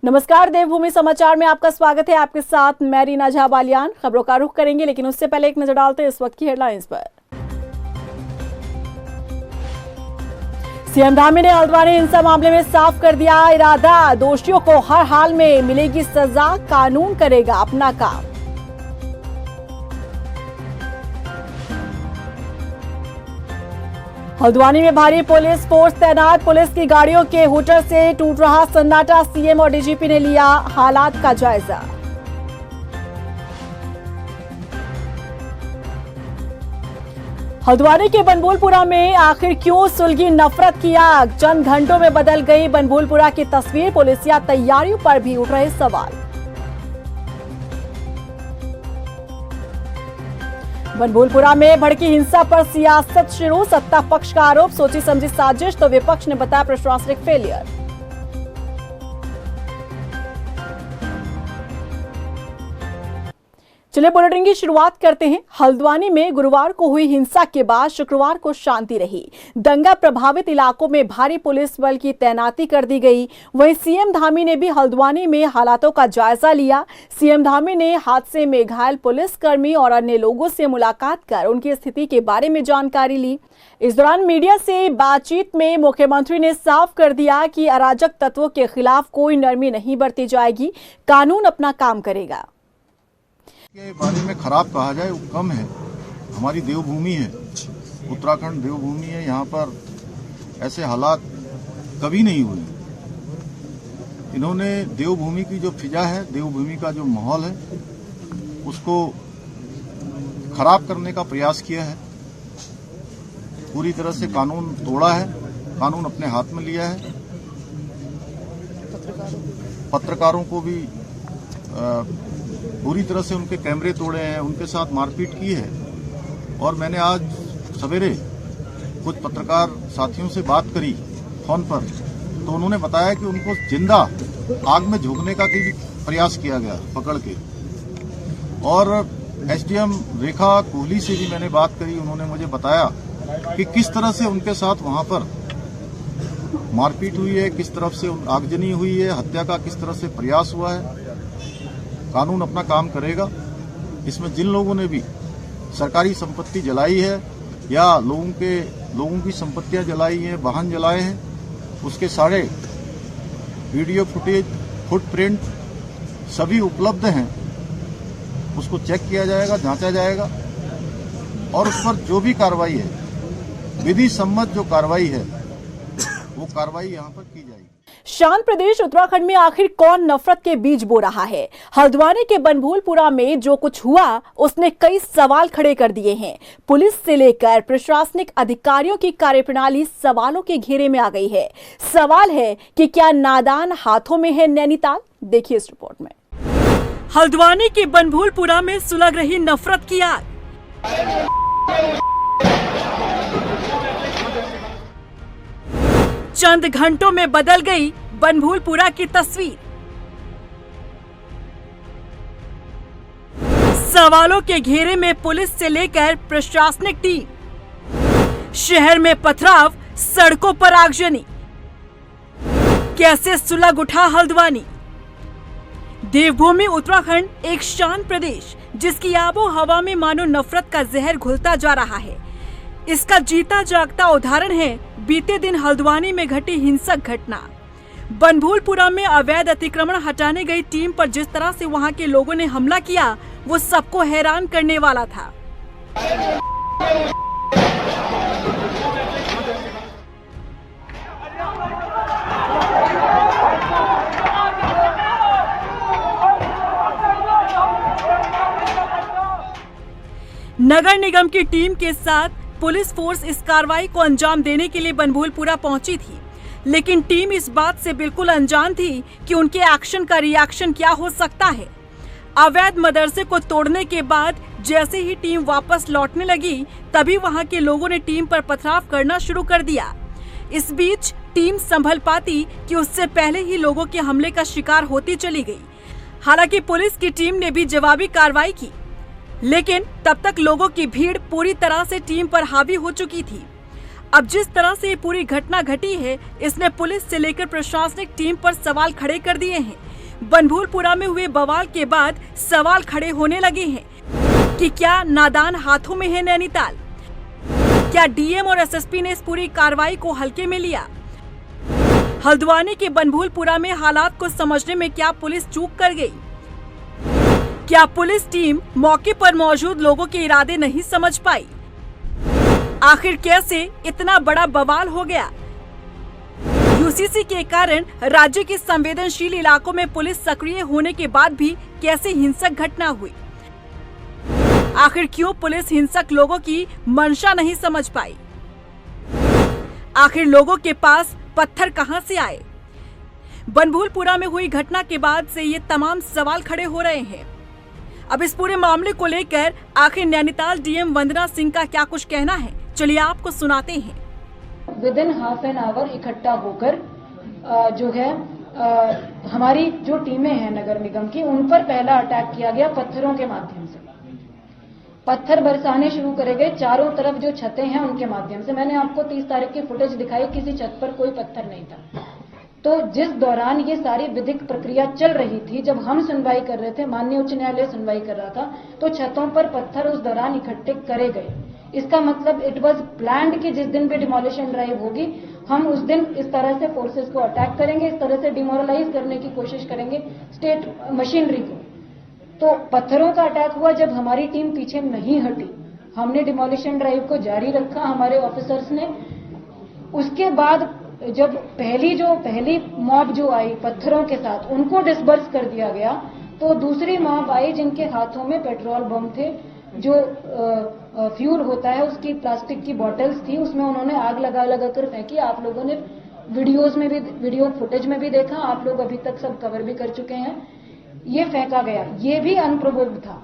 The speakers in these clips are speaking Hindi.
नमस्कार, देवभूमि समाचार में आपका स्वागत है। आपके साथ मैं रीना झा बालियान। खबरों का रुख करेंगे, लेकिन उससे पहले एक नजर डालते हैं इस वक्त की हेडलाइंस पर। सीएम धामी ने हल्द्वानी हिंसा मामले में साफ कर दिया इरादा, दोषियों को हर हाल में मिलेगी सजा, कानून करेगा अपना काम। हल्द्वानी में भारी पुलिस फोर्स तैनात, पुलिस की गाड़ियों के हूटर से टूट रहा सन्नाटा, सीएम और डीजीपी ने लिया हालात का जायजा। हल्द्वानी के बनभूलपुरा में आखिर क्यों सुलगी नफरत की आग, चंद घंटों में बदल गई बनभूलपुरा की तस्वीर, पुलिसिया तैयारियों पर भी उठ रहे सवाल। बनभूलपुरा में भड़की हिंसा पर सियासत शुरू, सत्ता पक्ष का आरोप, सोची समझी साजिश तो विपक्ष ने बताया प्रशासनिक फेलियर। चलिए बुलेटिन की शुरुआत करते हैं। हल्द्वानी में गुरुवार को हुई हिंसा के बाद शुक्रवार को शांति रही। दंगा प्रभावित इलाकों में भारी पुलिस बल की तैनाती कर दी गई। वहीं सीएम धामी ने भी हल्द्वानी में हालातों का जायजा लिया। सीएम धामी ने हादसे में घायल पुलिसकर्मी और अन्य लोगों से मुलाकात कर उनकी स्थिति के बारे में जानकारी ली। इस दौरान मीडिया से बातचीत में मुख्यमंत्री ने साफ कर दिया कि अराजक तत्वों के खिलाफ कोई नरमी नहीं बरती जाएगी, कानून अपना काम करेगा। के बारे में खराब कहा जाए वो कम है। हमारी देवभूमि है, उत्तराखंड देवभूमि है। यहाँ पर ऐसे हालात कभी नहीं हुए। इन्होंने देवभूमि की जो फिजा है, देवभूमि का जो माहौल है, उसको खराब करने का प्रयास किया है। पूरी तरह से कानून तोड़ा है, कानून अपने हाथ में लिया है। पत्रकारों को भी पूरी तरह से उनके कैमरे तोड़े हैं, उनके साथ मारपीट की है। और मैंने आज सवेरे कुछ पत्रकार साथियों से बात करी फोन पर, तो उन्होंने बताया कि उनको जिंदा आग में झोंकने का भी प्रयास किया गया पकड़ के। और एसडीएम रेखा कोहली से भी मैंने बात करी, उन्होंने मुझे बताया कि किस तरह से उनके साथ वहां पर मारपीट हुई है, किस तरफ से आगजनी हुई है, हत्या का किस तरह से प्रयास हुआ है। कानून अपना काम करेगा। इसमें जिन लोगों ने भी सरकारी संपत्ति जलाई है या लोगों की संपत्तियां जलाई हैं, वाहन जलाए हैं, उसके सारे वीडियो फुटेज, फुटप्रिंट सभी उपलब्ध हैं। उसको चेक किया जाएगा, जांचा जाएगा और उस पर जो भी कार्रवाई है, विधि सम्मत जो कार्रवाई है, वो कार्रवाई यहाँ पर की जाएगी। शांत प्रदेश उत्तराखंड में आखिर कौन नफरत के बीज बो रहा है? हल्द्वानी के बनभूलपुरा में जो कुछ हुआ उसने कई सवाल खड़े कर दिए हैं। पुलिस से लेकर प्रशासनिक अधिकारियों की कार्यप्रणाली सवालों के घेरे में आ गई है। सवाल है कि क्या नादान हाथों में है नैनीताल? देखिए इस रिपोर्ट में। हल्द्वानी के बनभूलपुरा में सुलग रही नफरत की आग। चंद घंटों में बदल गई बनभूलपुरा की तस्वीर। सवालों के घेरे में पुलिस से लेकर प्रशासनिक टीम, शहर में पथराव, सड़कों पर आगजनी। कैसे सुलग उठा हल्द्वानी? देवभूमि उत्तराखंड एक शांत प्रदेश जिसकी आबो हवा में मानो नफरत का जहर घुलता जा रहा है। इसका जीता जागता उदाहरण है बीते दिन हल्द्वानी में घटी हिंसक घटना। बनभूलपुरा में अवैध अतिक्रमण हटाने गई टीम पर जिस तरह से वहां के लोगों ने हमला किया, वो सबको हैरान करने वाला था। नगर निगम की टीम के साथ पुलिस फोर्स इस कार्रवाई को अंजाम देने के लिए बनभूलपुरा पहुंची थी, लेकिन टीम इस बात से बिल्कुल अनजान थी कि उनके एक्शन का रिएक्शन क्या हो सकता है। अवैध मदरसे को तोड़ने के बाद जैसे ही टीम वापस लौटने लगी, तभी वहां के लोगों ने टीम पर पथराव करना शुरू कर दिया। इस बीच टीम संभल पाती कि उससे पहले ही लोगों के हमले का शिकार होती चली गई। हालांकि पुलिस की टीम ने भी जवाबी कार्रवाई की, लेकिन तब तक लोगों की भीड़ पूरी तरह से टीम पर हावी हो चुकी थी। अब जिस तरह से ये पूरी घटना घटी है, इसने पुलिस से लेकर प्रशासनिक टीम पर सवाल खड़े कर दिए हैं। बनभूलपुरा में हुए बवाल के बाद सवाल खड़े होने लगे हैं कि क्या नादान हाथों में है नैनीताल? क्या डीएम और एसएसपी ने इस पूरी कार्रवाई को हल्के में लिया? हल्द्वानी के बनभूलपुरा में हालात को समझने में क्या पुलिस चूक कर गई? क्या पुलिस टीम मौके पर मौजूद लोगों के इरादे नहीं समझ पाई? आखिर कैसे इतना बड़ा बवाल हो गया? यूसीसी के कारण राज्य के संवेदनशील इलाकों में पुलिस सक्रिय होने के बाद भी कैसे हिंसक घटना हुई? आखिर क्यों पुलिस हिंसक लोगों की मंशा नहीं समझ पाई? आखिर लोगों के पास पत्थर कहां से आए? बनभूलपुरा में हुई घटना के बाद से ये तमाम सवाल खड़े हो रहे हैं। अब इस पूरे मामले को लेकर आखिर नैनीताल डीएम वंदना सिंह का क्या कुछ कहना है, चलिए आपको सुनाते हैं। With in half an hour इकट्ठा होकर जो है हमारी जो टीमें हैं नगर निगम की, उन पर पहला अटैक किया गया पत्थरों के माध्यम से। पत्थर बरसाने शुरू करे गए चारों तरफ, जो छतें हैं उनके माध्यम से। मैंने आपको 30 तारीख की फुटेज दिखाई, किसी छत पर कोई पत्थर नहीं था। तो जिस दौरान ये सारी विधिक प्रक्रिया चल रही थी, जब हम सुनवाई कर रहे थे, माननीय उच्च न्यायालय सुनवाई कर रहा था, तो छतों पर पत्थर उस दौरान इकट्ठे करे गए। इसका मतलब इट वाज प्लान्ड कि जिस दिन भी डिमोलिशन ड्राइव होगी, हम उस दिन इस तरह से फोर्सेस को अटैक करेंगे, इस तरह से डिमोरलाइज करने की कोशिश करेंगे स्टेट मशीनरी को। तो पत्थरों का अटैक हुआ जब हमारी टीम पीछे नहीं हटी, हमने डिमोलिशन ड्राइव को जारी रखा, हमारे ऑफिसर्स ने। उसके बाद जब पहली मॉब जो आई पत्थरों के साथ, उनको डिस्बर्स कर दिया गया, तो दूसरी मॉब आई जिनके हाथों में पेट्रोल बम थे, जो फ्यूल होता है उसकी प्लास्टिक की बॉटल्स थी, उसमें उन्होंने आग लगा कर फेंकी। आप लोगों ने वीडियो फुटेज में भी देखा, आप लोग अभी तक सब कवर भी कर चुके हैं। ये फेंका गया, ये भी अनप्रोवोक्ड था।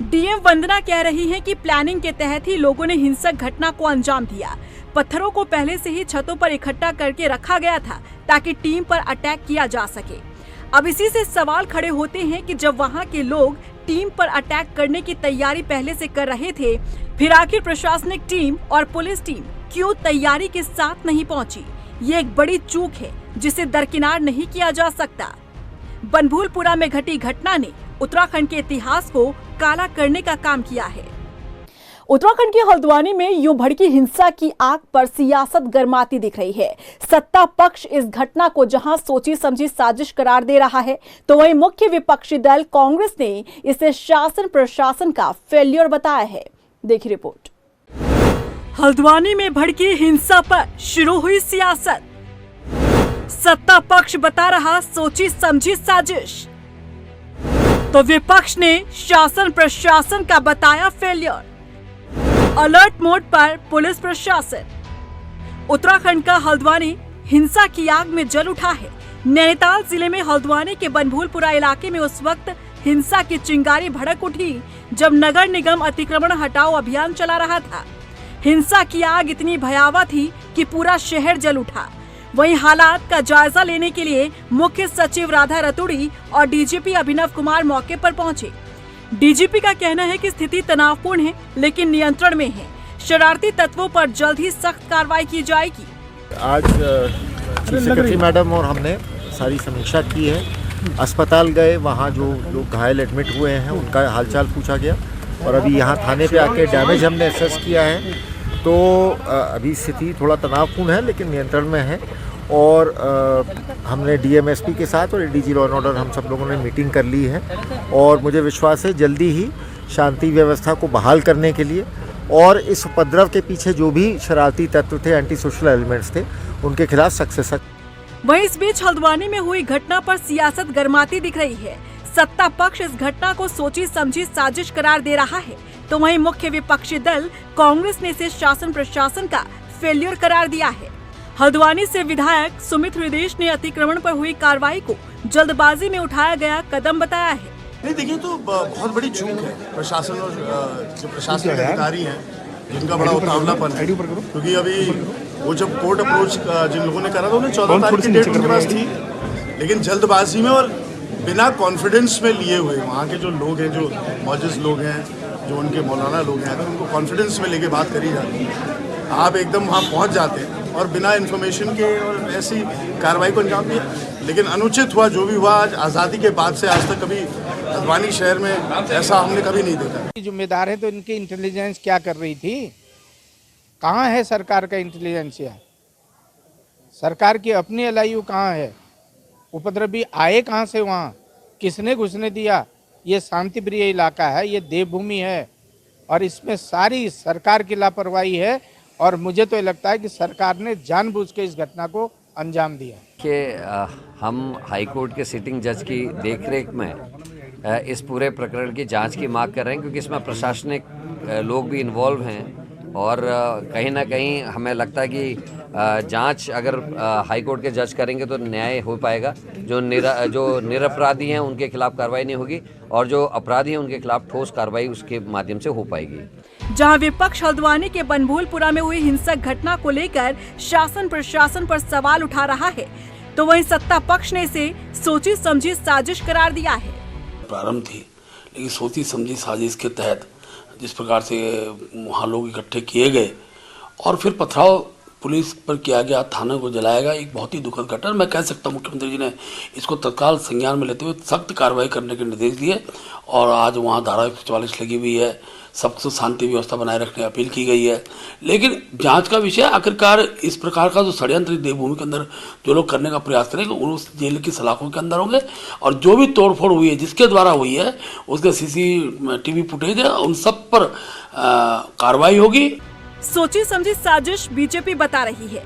डीएम वंदना कह रही हैं कि प्लानिंग के तहत ही लोगों ने हिंसक घटना को अंजाम दिया। पत्थरों को पहले से ही छतों पर इकट्ठा करके रखा गया था ताकि टीम पर अटैक किया जा सके। अब इसी से सवाल खड़े होते हैं कि जब वहां के लोग टीम पर अटैक करने की तैयारी पहले से कर रहे थे, फिर आखिर प्रशासनिक टीम और पुलिस टीम क्यों तैयारी के साथ नहीं पहुंची? ये एक बड़ी चूक है जिसे दरकिनार नहीं किया जा सकता। बनभूलपुरा में घटी घटना ने उत्तराखंड के इतिहास को काला करने का काम किया है। उत्तराखंड के हल्द्वानी में यूं भड़की हिंसा की आग पर सियासत गरमाती दिख रही है। सत्ता पक्ष इस घटना को जहां सोची समझी साजिश करार दे रहा है, तो वहीं मुख्य विपक्षी दल कांग्रेस ने इसे शासन प्रशासन का फेल्योर बताया है। देखिए रिपोर्ट। हल्द्वानी में भड़की हिंसा पर शुरू हुई सियासत। सत्ता पक्ष बता रहा सोची समझी साजिश, तो विपक्ष ने शासन प्रशासन का बताया फेलियर। अलर्ट मोड पर पुलिस प्रशासन। उत्तराखंड का हल्द्वानी हिंसा की आग में जल उठा है। नैनीताल जिले में हल्द्वानी के बनभूलपुरा इलाके में उस वक्त हिंसा की चिंगारी भड़क उठी जब नगर निगम अतिक्रमण हटाओ अभियान चला रहा था। हिंसा की आग इतनी भयावह थी कि पूरा शहर जल उठा। वहीं हालात का जायजा लेने के लिए मुख्य सचिव राधा रतुड़ी और डीजीपी अभिनव कुमार मौके पर पहुंचे। डीजीपी का कहना है कि स्थिति तनावपूर्ण है लेकिन नियंत्रण में है। शरारती तत्वों पर जल्द ही सख्त कार्रवाई की जाएगी। आज चीफ सेक्रेटरी मैडम और हमने सारी समीक्षा की है। अस्पताल गए, वहाँ जो लोग घायल एडमिट हुए हैं उनका हालचाल पूछा गया और अभी यहाँ थाने पे आके डैमेज हमने असेस किया है। तो अभी स्थिति थोड़ा तनावपूर्ण है लेकिन नियंत्रण में है। और हमने डीएमएसपी के साथ और एडीजी लॉ एंड ऑर्डर हम सब लोगों ने मीटिंग कर ली है और मुझे विश्वास है जल्दी ही शांति व्यवस्था को बहाल करने के लिए और इस उपद्रव के पीछे जो भी शरारती तत्व थे, एंटी सोशल एलिमेंट्स थे, उनके खिलाफ सख्त से सख्त। वहीं इस बीच हल्द्वानी में हुई घटना पर सियासत गरमाती दिख रही है। सत्ता पक्ष इस घटना को सोची समझी साजिश करार दे रहा है, तो वहीं मुख्य विपक्षी दल कांग्रेस ने इसे शासन प्रशासन का फेल्योर करार दिया है। हल्द्वानी से विधायक सुमित हृदय ने अतिक्रमण पर हुई कार्रवाई को जल्दबाजी में उठाया गया कदम बताया है। नहीं देखिए, तो बहुत बड़ी चूक है प्रशासन और जो प्रशासनिक अधिकारी हैं जिनका बड़ा उतावलापन है, क्योंकि अभी वो जब कोर्ट अप्रोच जिन लोगों ने करा था उन्हें 14 तारीख की डेट उनके पास थी, लेकिन जल्दबाजी में और बिना कॉन्फिडेंस में लिए हुए वहाँ के जो लोग हैं, जो मौजूद लोग हैं, जो उनके मौलाना लोग हैं, तो उनको कॉन्फिडेंस में लेके बात करी जाती है। आप एकदम वहाँ पहुँच जाते हैं और बिना इन्फॉर्मेशन के और ऐसी कार्रवाई को अंजाम दिया। लेकिन अनुचित हुआ जो भी हुआ, आज आज़ादी के बाद से आज तक कभी हल्द्वानी शहर में ऐसा हमने कभी नहीं देखा। जिम्मेदार है तो इनकी इंटेलिजेंस क्या कर रही थी? कहाँ है सरकार का इंटेलिजेंसिया? सरकार की अपनी एलआईयू कहाँ है? उपद्रवी आए कहाँ से वहाँ? किसने घुसने दिया? ये शांति प्रिय इलाका है, ये देवभूमि है और इसमें सारी सरकार की लापरवाही है। और मुझे तो ये लगता है कि सरकार ने जानबूझ के इस घटना को अंजाम दिया। कि हम हाई कोर्ट के सिटिंग जज की देखरेख में इस पूरे प्रकरण की जांच की मांग कर रहे हैं, क्योंकि इसमें प्रशासनिक लोग भी इन्वॉल्व हैं और कहीं ना कहीं हमें लगता है कि जांच अगर हाई कोर्ट के जज करेंगे तो न्याय हो पाएगा। जो निरपराधी हैं उनके खिलाफ कार्रवाई नहीं होगी और जो अपराधी हैं उनके खिलाफ ठोस कार्रवाई उसके माध्यम से हो पाएगी। जहां विपक्ष हल्द्वानी के बनभूलपुरा में हुई हिंसक घटना को लेकर शासन प्रशासन पर सवाल उठा रहा है, तो वहीं सत्ता पक्ष ने इसे सोची समझी साजिश करार दिया है। प्रारंभ थी, लेकिन सोची समझी साजिश के तहत जिस प्रकार से वहाँ लोग इकट्ठे किए गए और फिर पथराव पुलिस पर किया गया, थाने को जलाया गया, एक बहुत ही दुखद घटना। मैं कह सकता हूँ मुख्यमंत्री जी ने इसको तत्काल संज्ञान में लेते हुए सख्त कार्रवाई करने के निर्देश दिए और आज वहाँ धारा 144 लगी हुई है, सबसे शांति व्यवस्था बनाए रखने की अपील की गई है। लेकिन जांच का विषय आखिरकार इस प्रकार का जो षड्यंत्र देवभूमि के अंदर जो लोग करने का प्रयास करेंगे उस जेल की सलाखों के अंदर होंगे और जो भी तोड़फोड़ हुई है जिसके द्वारा हुई है उसके CCTV फुटेज है, उन सब पर कार्रवाई होगी। सोची समझी साजिश बीजेपी बता रही है।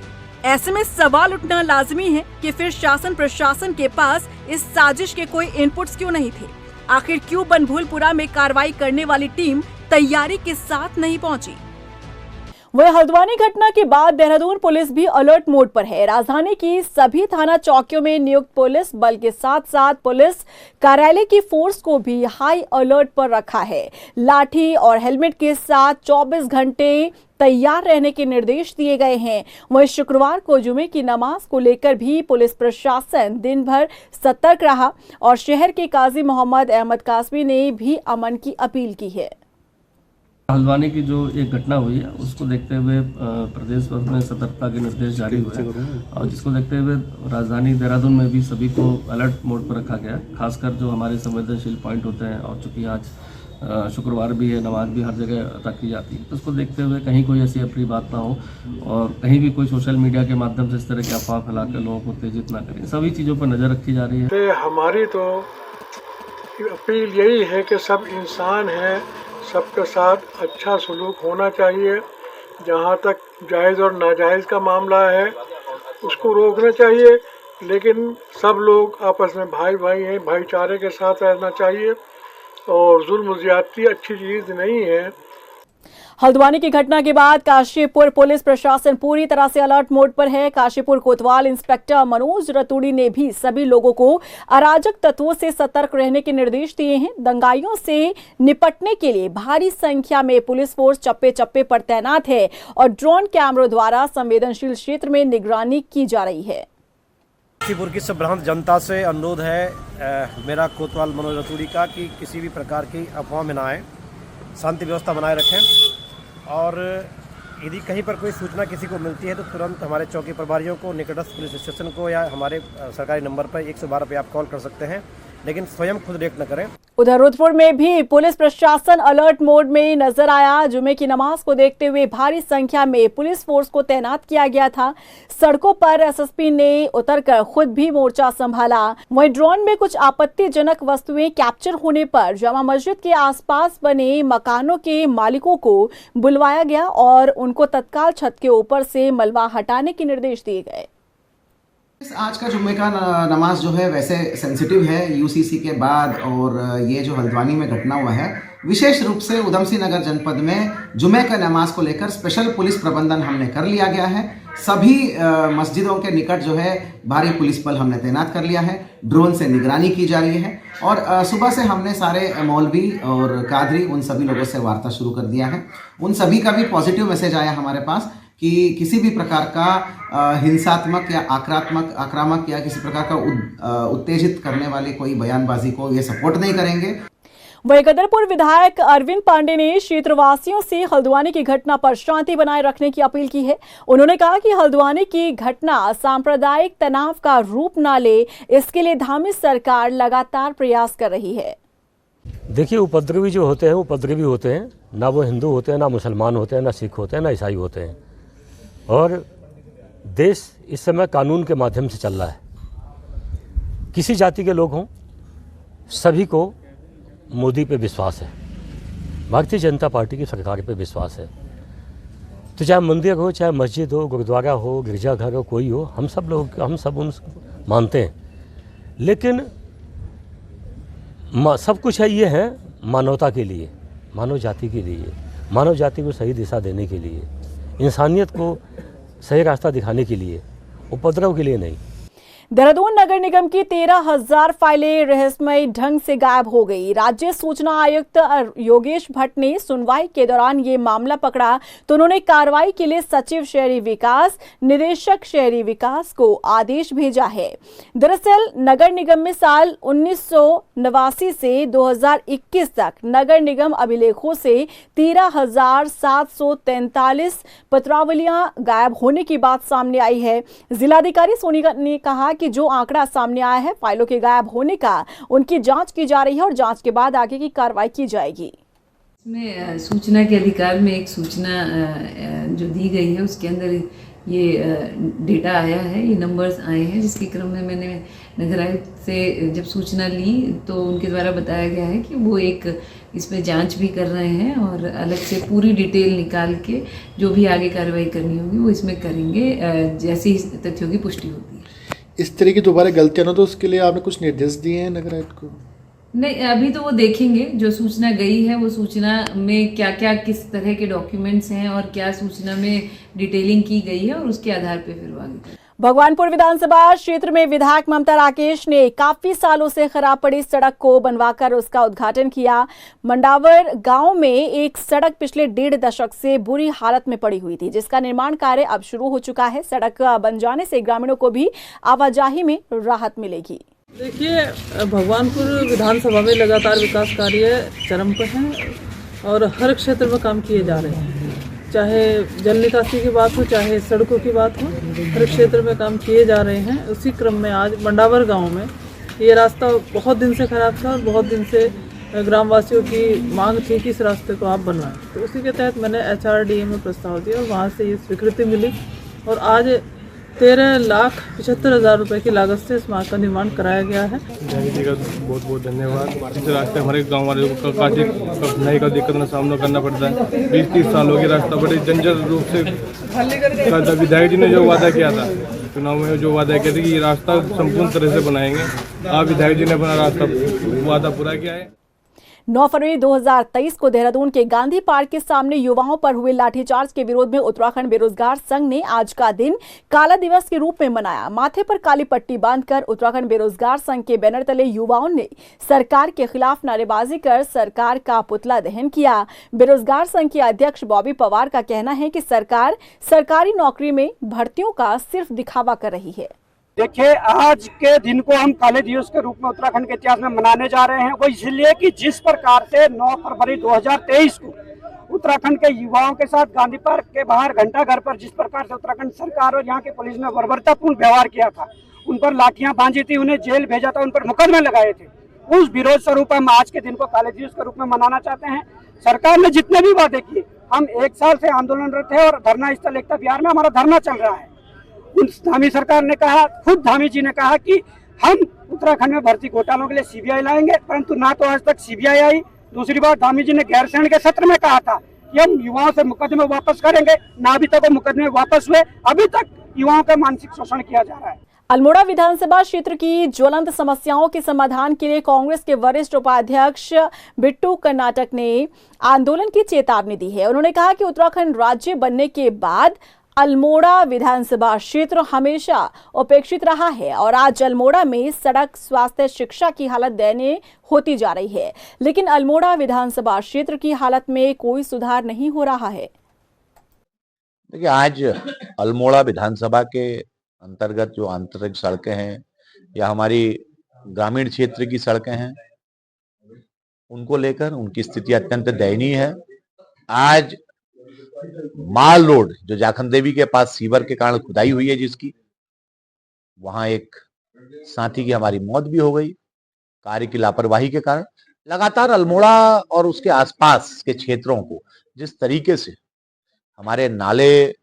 ऐसे में सवाल उठना लाजमी है कि फिर शासन प्रशासन के पास इस साजिश के कोई इनपुट्स क्यों नहीं थे? आखिर क्यों बनभूलपुरा में कार्रवाई करने वाली टीम तैयारी के साथ नहीं पहुंची? वह हल्द्वानी घटना के बाद देहरादून पुलिस भी अलर्ट मोड पर है। राजधानी की सभी थाना चौकियों में नियुक्त पुलिस बल के साथ साथ पुलिस कार्यालय की फोर्स को भी हाई अलर्ट पर रखा है। लाठी और हेलमेट के साथ 24 घंटे तैयार रहने के निर्देश दिए गए हैं। वहीं शुक्रवार को जुमे की नमाज को लेकर भी पुलिस प्रशासन दिन भर सतर्क रहा और शहर के काजी मोहम्मद अहमद कासमी ने भी अमन की अपील की है। हल्द्वानी की जो एक घटना हुई है उसको देखते हुए प्रदेश भर में सतर्कता के निर्देश जारी हुए हैं और जिसको देखते हुए राजधानी देहरादून में भी सभी को अलर्ट मोड पर रखा गया है। खासकर जो हमारे संवेदनशील पॉइंट होते हैं और चूँकि आज शुक्रवार भी है, नमाज भी हर जगह अदा की जाती है, तो उसको देखते हुए कहीं कोई ऐसी अप्रिय बात ना हो और कहीं भी कोई सोशल मीडिया के माध्यम से इस तरह की अफवाह फैलाकर लोगों को उत्तेजित ना करें। सभी चीज़ों पर नज़र रखी जा रही है। हमारी तो अपील यही है कि सब इंसान हैं, सबके साथ अच्छा सलूक होना चाहिए। जहाँ तक जायज़ और नाजायज़ का मामला है उसको रोकना चाहिए, लेकिन सब लोग आपस में भाई भाई हैं, भाईचारे के साथ रहना चाहिए और जुल्म ज़्यादती अच्छी चीज़ नहीं है। हल्द्वानी की घटना के बाद काशीपुर पुलिस प्रशासन पूरी तरह से अलर्ट मोड पर है। काशीपुर कोतवाल इंस्पेक्टर मनोज रतूड़ी ने भी सभी लोगों को अराजक तत्वों से सतर्क रहने के निर्देश दिए हैं। दंगाइयों से निपटने के लिए भारी संख्या में पुलिस फोर्स चप्पे चप्पे पर तैनात है और ड्रोन कैमरों द्वारा संवेदनशील क्षेत्र में निगरानी की जा रही है। काशीपुर की संभ्रांत जनता से अनुरोध है मेरा कोतवाल मनोज रतूड़ी का कि किसी भी प्रकार की अफवाह में ना आए, शांति व्यवस्था बनाए रखें और यदि कहीं पर कोई सूचना किसी को मिलती है तो तुरंत हमारे चौकी प्रभारियों को, निकटस्थ पुलिस स्टेशन को या हमारे सरकारी नंबर पर 112 पे आप कॉल कर सकते हैं, लेकिन स्वयं खुद रिएक्ट न करें। उधर रुद्रपुर में भी पुलिस प्रशासन अलर्ट मोड में नजर आया। जुमे की नमाज को देखते हुए भारी संख्या में पुलिस फोर्स को तैनात किया गया था। सड़कों पर एसएसपी ने उतरकर खुद भी मोर्चा संभाला। वहीं ड्रोन में कुछ आपत्तिजनक वस्तुएं कैप्चर होने पर जामा मस्जिद के आसपास बने मकानों के मालिकों को बुलवाया गया और उनको तत्काल छत के ऊपर से मलबा हटाने के निर्देश दिए गए। आज का जुम्मे का नमाज जो है वैसे सेंसिटिव है यूसीसी के बाद, और ये जो हल्द्वानी में घटना हुआ है विशेष रूप से उधम सिंह नगर जनपद में जुम्मे का नमाज को लेकर स्पेशल पुलिस प्रबंधन हमने कर लिया गया है। सभी मस्जिदों के निकट जो है भारी पुलिस बल हमने तैनात कर लिया है, ड्रोन से निगरानी की जा रही है और सुबह से हमने सारे मौलवी और कादरी उन सभी लोगों से वार्ता शुरू कर दिया है। उन सभी का भी पॉजिटिव मैसेज आया हमारे पास कि किसी भी प्रकार का हिंसात्मक या आक्रामक या किसी प्रकार का उत्तेजित करने वाली कोई बयानबाजी को ये सपोर्ट नहीं करेंगे। वहीं गदरपुर विधायक अरविंद पांडे ने क्षेत्रवासियों से हल्द्वानी की घटना पर शांति बनाए रखने की अपील की है। उन्होंने कहा कि हल्द्वानी की घटना सांप्रदायिक तनाव का रूप न ले, इसके लिए धामी सरकार लगातार प्रयास कर रही है। देखिए, उपद्रवी जो होते हैं वो उपद्रवी होते हैं, ना वो हिंदू होते हैं, ना मुसलमान होते हैं, ना सिख होते हैं, ना ईसाई होते हैं। और देश इस समय कानून के माध्यम से चल रहा है। किसी जाति के लोग हों, सभी को मोदी पे विश्वास है, भारतीय जनता पार्टी की सरकार पे विश्वास है। तो चाहे मंदिर हो, चाहे मस्जिद हो, गुरुद्वारा हो, गिरजाघर हो, कोई हो, हम सब उन मानते हैं। लेकिन सब कुछ है, ये है मानवता के लिए, मानव जाति के लिए, मानव जाति को सही दिशा देने के लिए, इंसानियत को सही रास्ता दिखाने के लिए, उपद्रव के लिए नहीं। देहरादून नगर निगम की 13,000 फाइलें रहस्यमय ढंग से गायब हो गई। राज्य सूचना आयुक्त योगेश भट्ट ने सुनवाई के दौरान ये मामला पकड़ा तो उन्होंने कार्रवाई के लिए सचिव शहरी विकास, निदेशक शहरी विकास को आदेश भेजा है। दरअसल नगर निगम में साल 1989 से 2021 तक नगर निगम अभिलेखों से 13,743 पत्रावलियां गायब होने की बात सामने आई है। जिलाधिकारी सोनी ने कहा कि जो आंकड़ा सामने आया है फाइलों के गायब होने का, उनकी जांच की जा रही है और जांच के बाद आगे की कार्रवाई की जाएगी। इसमें सूचना के अधिकार में एक सूचना जो दी गई है उसके अंदर ये डेटा आया है, ये नंबर्स आए हैं, जिसके क्रम में मैंने नगर आयुक्त से जब सूचना ली तो उनके द्वारा बताया गया है कि वो एक इसमें जांच भी कर रहे हैं और अलग से पूरी डिटेल निकाल के जो भी आगे कार्रवाई करनी होगी वो इसमें करेंगे जैसे ही तथ्यों की पुष्टि होगी। इस तरह की दोबारा गलतियां ना तो उसके लिए आपने कुछ निर्देश दिए हैं नगर आयुक्त को? नहीं, अभी तो वो देखेंगे जो सूचना गई है वो सूचना में क्या क्या किस तरह के डॉक्यूमेंट्स हैं और क्या सूचना में डिटेलिंग की गई है और उसके आधार पे फिर वो आगे। भगवानपुर विधानसभा क्षेत्र में विधायक ममता राकेश ने काफी सालों से खराब पड़ी सड़क को बनवाकर उसका उद्घाटन किया। मंडावर गांव में एक सड़क पिछले 1.5 दशक से बुरी हालत में पड़ी हुई थी, जिसका निर्माण कार्य अब शुरू हो चुका है। सड़क बन जाने से ग्रामीणों को भी आवाजाही में राहत मिलेगी। देखिए, भगवानपुर विधानसभा में लगातार विकास कार्य चरम पर हैं और हर क्षेत्र में काम किए जा रहे हैं, चाहे जल निकासी की बात हो, चाहे सड़कों की बात हो, हर क्षेत्र में काम किए जा रहे हैं। उसी क्रम में आज मंडावर गांव में ये रास्ता बहुत दिन से खराब था और बहुत दिन से ग्रामवासियों की मांग थी कि इस रास्ते को आप बनवाएं। तो उसी के तहत मैंने HRDA में प्रस्ताव दिया और वहाँ से ये स्वीकृति मिली और आज 13,75,000 रुपए की लागत से इस मार्ग का निर्माण कराया गया है। जी का बहुत बहुत धन्यवाद। इस रास्ते हमारे गांव वालों को काफ़ी कठिनाई का दिक्कत का सामना करना पड़ता है। 20-30 साल हो गए रास्ता बड़े जंजर रूप से विधायक जी ने जो वादा किया था चुनाव में, जो वादा किया था कि ये रास्ता संपूर्ण तरह से बनाएंगे, आप विधायक जी ने अपना रास्ता वादा पूरा किया है। 9 फरवरी 2023 को देहरादून के गांधी पार्क के सामने युवाओं पर हुए लाठीचार्ज के विरोध में उत्तराखंड बेरोजगार संघ ने आज का दिन काला दिवस के रूप में मनाया। माथे पर काली पट्टी बांधकर उत्तराखंड बेरोजगार संघ के बैनर तले युवाओं ने सरकार के खिलाफ नारेबाजी कर सरकार का पुतला दहन किया। बेरोजगार संघ के अध्यक्ष बॉबी पवार का कहना है कि सरकार सरकारी नौकरी में भर्तियों का सिर्फ दिखावा कर रही है। देखिए, आज के दिन को हम काले दिवस के रूप में उत्तराखंड के इतिहास में मनाने जा रहे हैं। वो इसलिए कि जिस प्रकार से 9 फरवरी 2023 को उत्तराखंड के युवाओं के साथ गांधी पार्क के बाहर घंटा घर पर जिस प्रकार से उत्तराखंड सरकार और यहाँ की पुलिस ने बर्बरतापूर्ण व्यवहार किया था, उन पर लाठियां बांधी थी, उन्हें जेल भेजा था, उन पर मुकदमे लगाए थे, उस विरोध स्वरूप हम आज के दिन को काले दिवस के रूप में मनाना चाहते हैं। सरकार ने जितने भी वादे किए, हम 1 साल से आंदोलनरत है और धरना स्थल एकता विहार में हमारा धरना चल रहा है। धामी सरकार ने कहा, खुद धामी जी ने कहा कि हम उत्तराखंड में भर्ती घोटालों के लिए CBI लाएंगे, परंतु ना तो आज तक CBI आई। दूसरी बात, धामी जी ने गैरसैंण के सत्र में कहा था कि हम युवाओं से मुकदमे वापस करेंगे, ना अभी तक वो मुकदमे वापस हुए, अभी तक युवाओं का मानसिक शोषण किया जा रहा है। अल्मोड़ा विधानसभा क्षेत्र की ज्वलंत समस्याओं के समाधान के लिए कांग्रेस के वरिष्ठ उपाध्यक्ष बिट्टू कर्नाटक ने आंदोलन की चेतावनी दी है। उन्होंने कहा कि उत्तराखंड राज्य बनने के बाद अल्मोड़ा विधानसभा क्षेत्र हमेशा उपेक्षित रहा है और आज अल्मोड़ा में सड़क, स्वास्थ्य, शिक्षा की हालत दयनीय होती जा रही है, लेकिन अल्मोड़ा विधानसभा क्षेत्र की हालत में कोई सुधार नहीं हो रहा है। देखिए, आज अल्मोड़ा विधानसभा के अंतर्गत जो आंतरिक सड़कें हैं या हमारी ग्रामीण क्षेत्र की सड़कें हैं, उनको लेकर उनकी स्थिति अत्यंत दयनीय है। आज माल रोड जो जाखन देवी के पास सीवर के कारण खुदाई हुई है जिसकी, वहां एक साथी की हमारी मौत भी हो गई कार्य की लापरवाही के कारण। लगातार अल्मोड़ा और उसके आसपास के क्षेत्रों को जिस तरीके से हमारे नाले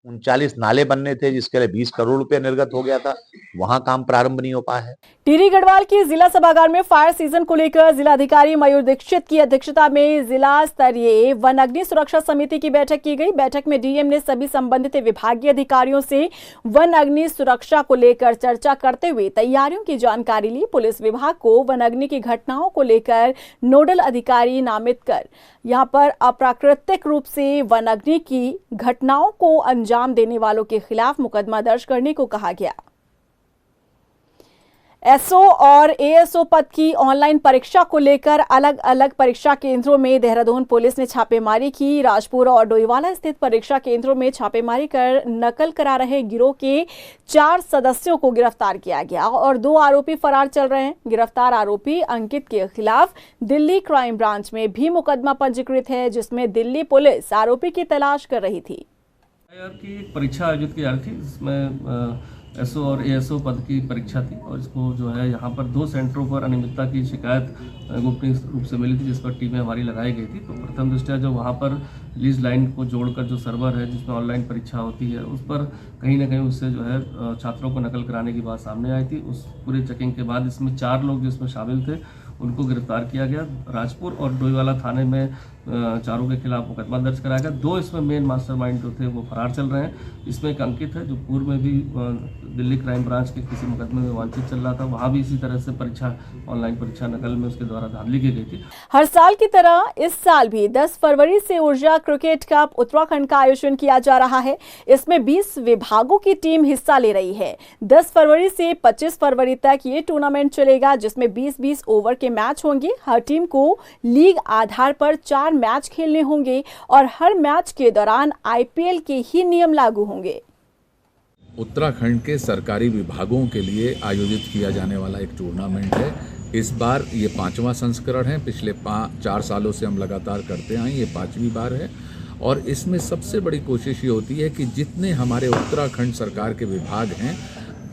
39 नाले बनने थे जिसके लिए 20 करोड़ रुपए निर्गत हो गया था, वहां काम प्रारंभ नहीं हो पाया है। टिहरी गढ़वाल की जिला सभागार में फायर सीजन को लेकर जिलाधिकारी मयूर दीक्षित की अध्यक्षता में जिला स्तरीय वन अग्नि सुरक्षा समिति की बैठक की गई। बैठक में डीएम ने सभी संबंधित विभागीय अधिकारियों से वन अग्नि सुरक्षा को लेकर चर्चा करते हुए तैयारियों की जानकारी ली। पुलिस विभाग को वन अग्नि की घटनाओं को लेकर नोडल अधिकारी नामित कर यहां पर अप्राकृतिक रूप से वन अग्नि की घटनाओं को अंजाम देने वालों के खिलाफ मुकदमा दर्ज करने को कहा गया। एसओ और एएसओ पद की ऑनलाइन परीक्षा को लेकर अलग अलग परीक्षा केंद्रों में देहरादून पुलिस ने छापेमारी की। राजपुर और डोईवाला स्थित परीक्षा केंद्रों में छापेमारी कर नकल करा रहे गिरोह के 4 सदस्यों को गिरफ्तार किया गया और 2 आरोपी फरार चल रहे हैं। गिरफ्तार आरोपी अंकित के खिलाफ दिल्ली क्राइम ब्रांच में भी मुकदमा पंजीकृत है, जिसमें दिल्ली पुलिस आरोपी की तलाश कर रही थी। की परीक्षा आयोजित की जा रही थी, जिसमें एसओ और एएसओ पद की परीक्षा थी और इसको जो है यहाँ पर 2 सेंटरों पर अनियमितता की शिकायत गोपनीय रूप से मिली थी, जिस पर टीमें हमारी लगाई गई थी। तो प्रथम दृष्टया जो वहाँ पर लीज लाइन को जोड़कर जो सर्वर है जिसमें ऑनलाइन परीक्षा होती है, उस पर कहीं ना कहीं उससे जो है छात्रों को नकल कराने की बात सामने आई थी। उस पूरे चेकिंग के बाद इसमें 4 लोग जिसमें शामिल थे उनको गिरफ्तार किया गया। राजपुर और डोईवाला थाने में चारों के खिलाफ मुकदमा दर्ज कराया गया। 2 इसमें मेन मास्टरमाइंड जो थे वो फरार चल रहे हैं। इसमें एक अंकित है जो पूर्व में भी दिल्ली क्राइम ब्रांच के किसी मुकदमे में वांछित चल रहा था, वहाँ भी इसी तरह से परीक्षा ऑनलाइन परीक्षा नकल में उसके द्वारा धांधली की गई थी। हर साल की तरह इस साल भी 10 फरवरी से ऊर्जा क्रिकेट कप उत्तराखंड का आयोजन किया जा रहा है। इसमें 20 विभागों की टीम हिस्सा ले रही है। 10 फरवरी से 25 फरवरी तक ये टूर्नामेंट चलेगा, जिसमें 20-20 ओवर के मैच होंगे। हर टीम को लीग आधार पर 4 मैच खेलने होंगे और हर मैच के दौरान आईपीएल के ही नियम लागू होंगे। उत्तराखंड के सरकारी विभागों के लिए आयोजित किया जाने वाला एक टूर्नामेंट है। इस बार ये 5वां संस्करण है। पिछले 4 सालों से हम लगातार करते आए, ये 5वीं बार है। और इसमें सबसे बड़ी कोशिश ये होती है कि जितने हमारे उत्तराखंड सरकार के विभाग हैं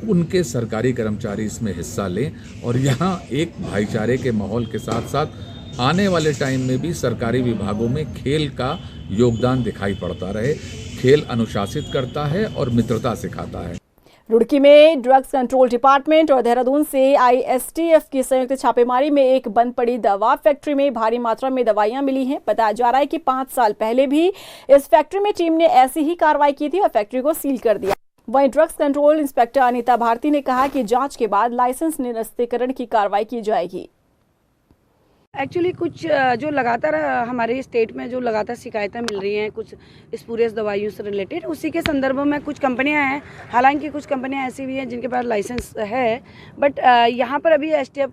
उनके सरकारी कर्मचारी इसमें हिस्सा लें और यहाँ एक भाईचारे के माहौल के साथ साथ आने वाले टाइम में भी सरकारी विभागों में खेल का योगदान दिखाई पड़ता रहे। खेल अनुशासित करता है और मित्रता सिखाता है। रुड़की में ड्रग्स कंट्रोल डिपार्टमेंट और देहरादून से आईएसटीएफ की संयुक्त छापेमारी में एक बंद पड़ी दवा फैक्ट्री में भारी मात्रा में दवाइयां मिली हैं। बताया जा रहा है कि 5 साल पहले भी इस फैक्ट्री में टीम ने ऐसी ही कार्रवाई की थी और फैक्ट्री को सील कर दिया। वहीं drugs control inspector Anita Bharati ने कहा कि जांच के बाद लाइसेंस निरस्तीकरण की कार्रवाई की जाएगी। एक्चुअली कुछ जो लगातार हमारे स्टेट में जो लगातार शिकायतें मिल रही हैं कुछ स्पूरियस दवाइयों से रिलेटेड, उसी के संदर्भ में कुछ कंपनियां हैं। हालांकि कुछ कंपनियां ऐसी भी हैं जिनके पास लाइसेंस है, बट यहां पर अभी एसटीएफ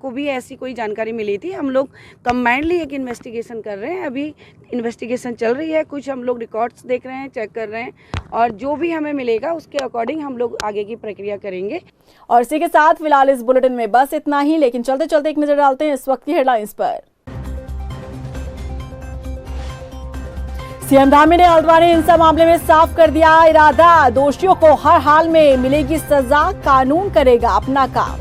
को भी ऐसी कोई जानकारी मिली थी। हम लोग कंबाइंडली एक इन्वेस्टिगेशन कर रहे हैं। अभी इन्वेस्टिगेशन चल रही है, कुछ हम लोग रिकॉर्ड्स देख रहे हैं, चेक कर रहे हैं और जो भी हमें मिलेगा उसके अकॉर्डिंग हम लोग आगे की प्रक्रिया करेंगे। और इसी के साथ फिलहाल इस बुलेटिन में बस इतना ही, लेकिन चलते चलते एक नजर डालते हैं इस वक्त की हेडलाइंस पर। सीएम धामी ने हल्द्वानी हिंसा मामले में साफ कर दिया इरादा, दोषियों को हर हाल में मिलेगी सजा, कानून करेगा अपना काम।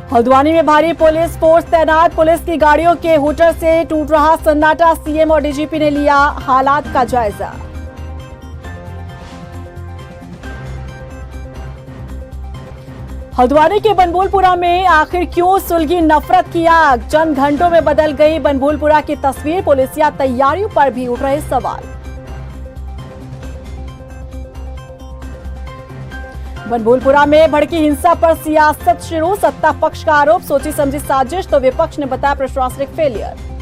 हल्द्वानी में भारी पुलिस फोर्स तैनात, पुलिस की गाड़ियों के हूटर से टूट रहा सन्नाटा, सीएम और डीजीपी ने लिया हालात का जायजा। हल्द्वानी के बनभूलपुरा में आखिर क्यों सुलगी नफरत की आग, चंद घंटों में बदल गई बनभूलपुरा की तस्वीर, पुलिसिया तैयारियों पर भी उठ रहे सवाल। बनभूलपुरा में भड़की हिंसा पर सियासत शुरू, सत्ता पक्ष का आरोप, सोची समझी साजिश तो विपक्ष ने बताया प्रशासनिक फेलियर।